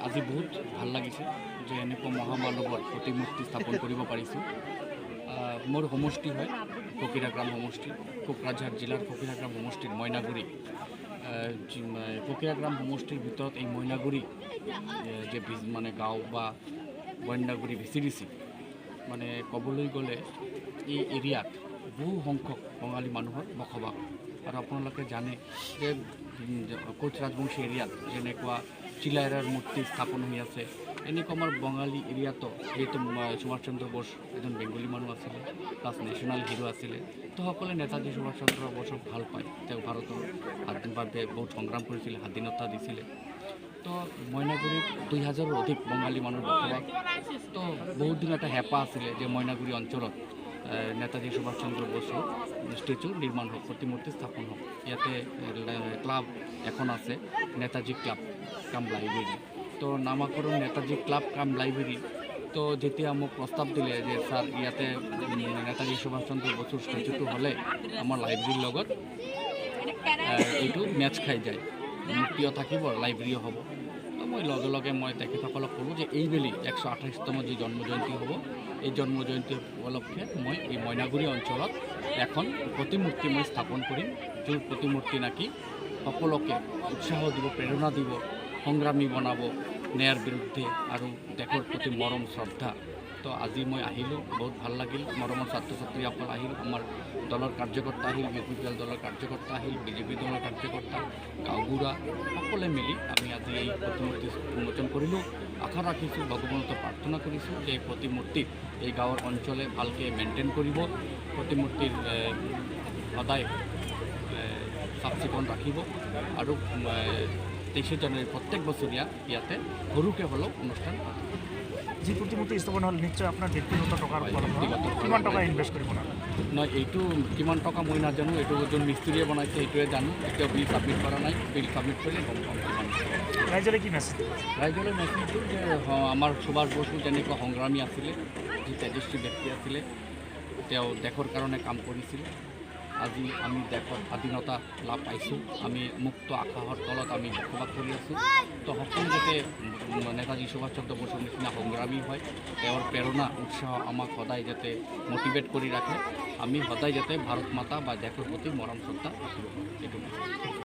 আজি বহুত ভাল লাগিছে যে এনেকুৱা মহামানৱৰ প্ৰতিমূৰ্তি স্থাপন কৰিব পাৰিছোঁ। মোৰ সমষ্টি হয় ফকিৰাগ্ৰাম সমষ্টি, কোকৰাঝাৰ জিলাৰ ফকিৰাগ্ৰাম সমষ্টিৰ মইনাগুৰি। ফকিৰাগ্ৰাম সমষ্টিৰ ভিতৰত এই মইনাগুৰি যে মানে গাঁও বা মইনাগুৰি ভিচিডিচি মানে ক'বলৈ গ'লে এই এৰিয়াত বহু সংখ্যক বঙালী মানুহৰ বসবাস। আৰু আপোনালোকে জানে যে কোচ ৰাজবংশী এৰিয়াত যেনেকুৱা চিলাইৰাৰ মূৰ্তি স্থাপন হৈ আছে, এনেকুৱা আমাৰ বঙালী এৰিয়াতো যিহেতু সুভাষ চন্দ্ৰ বোস এজন বেংগলী মানুহ আছিলে, প্লাছ নেশ্যনেল হিৰো আছিলে, তো সকলোৱে নেতাজী সুভাষ চন্দ্ৰ বোসক ভাল পায়। তেওঁ ভাৰতৰ স্বাধীন বাবে বহুত সংগ্ৰাম কৰিছিলে, স্বাধীনতা দিছিলে। তো মইনাগুৰিত 2000ৰো অধিক বঙালী মানুহৰ বসবাস। তো বহুত দিন এটা হেঁপাহ আছিলে যে মইনাগুৰি অঞ্চলত নেতাজী সুভাষ চন্দ্ৰ বোসৰ ষ্টেচু নিৰ্মাণ হওক, প্ৰতিমূৰ্তি স্থাপন হওক। ইয়াতে ক্লাব এখন আছে, নেতাজী ক্লাব কাম লাইব্ৰেৰী। তো নামাকৰণ নেতাজী ক্লাব কাম লাইব্ৰেৰী। তো যেতিয়া মোক প্ৰস্তাৱ দিলে যে ছাৰ ইয়াতে নেতাজী সুভাষ চন্দ্ৰ বসুৰ ষ্টেচুটো হ'লে আমাৰ লাইব্ৰেৰীৰ লগত এইটো মেটচ খাই যায়, মূৰ্তিও থাকিব, লাইব্ৰেৰীও হ'ব। তো মই লগে লগে মই তেখেতসকলক ক'লোঁ যে এইবেলি 128তম যি জন্মজয়ন্তী হ'ব, এই জন্মজয়ন্তী উপলক্ষে মই এই মইনাগুৰি অঞ্চলত এখন প্ৰতিমূৰ্তি মই স্থাপন কৰিম, যোৰ প্ৰতিমূৰ্তি নাকি সকলোকে উৎসাহ দিব, প্ৰেৰণা দিব, সংগ্ৰামী বনাব ন্যায়ৰ বিৰুদ্ধে আৰু দেশৰ প্ৰতি মৰম শ্ৰদ্ধা। তো আজি মই আহিলোঁ, বহুত ভাল লাগিল। মৰমৰ ছাত্ৰ ছাত্ৰীসকল আহিল, আমাৰ দলৰ কাৰ্যকৰ্তা আহিল, BPPL দলৰ কাৰ্যকৰ্তা আহিল, BJP দলৰ কাৰ্যকৰ্তা, গাঁওবুঢ়া সকলোৱে মিলি আমি আজি এই প্ৰতিমূৰ্তি উন্মোচন কৰিলোঁ। আশা ৰাখিছোঁ, ভগৱানক প্ৰাৰ্থনা কৰিছোঁ যে এই প্ৰতিমূৰ্তিত এই গাঁৱৰ অঞ্চলে ভালকৈ মেইনটেইন কৰিব, প্ৰতিমূৰ্তিৰ সদায় চাফ চিকুণ ৰাখিব আৰু 23 জানুৱাৰী প্ৰত্যেক বছৰীয়া ইয়াতে সৰুকৈ হ'লেও অনুষ্ঠান পাতিব। যি প্ৰতিমূৰ্তি স্থাপন হ'ল নিশ্চয় আপোনাৰ ব্যক্তিগত টকাৰ কিমান টকা ইনভেষ্ট কৰিব না? নহয়, এইটো কিমান টকা মই নাজানো, এইটো যোন মিস্ত্ৰীয়ে বনাইছে সেইটোৱে জানো। এতিয়াও বিল ছাবমিট কৰা নাই, বিল ছাবমিট কৰিলে গম পাম কিমান। ৰাইজলৈ কি মেছেজ? ৰাইজলৈ মেছেজটো যে আমাৰ সুভাষ বসু যেনেকুৱা সংগ্ৰামী আছিলে, যি তেজস্বী ব্যক্তি আছিলে, তেওঁ দেশৰ কাৰণে কাম কৰিছিল। আজি আমি দেশত স্বাধীনতা লাভ পাইছোঁ, আমি মুক্ত আকাশৰ তলত আমি বসবাস কৰি আছোঁ। তো সকলো যাতে নেতাজী সুভাষ চন্দ্ৰ বসুৰ নিচিনা সংগ্ৰামী হয়, তেওঁৰ প্ৰেৰণা উৎসাহ আমাক সদায় যাতে মটিভেট কৰি ৰাখে, আমি সদায় যাতে ভাৰত মাতা বা দেশৰ প্ৰতি মৰম শ্ৰদ্ধা ৰাখিব পাৰোঁ, এইটো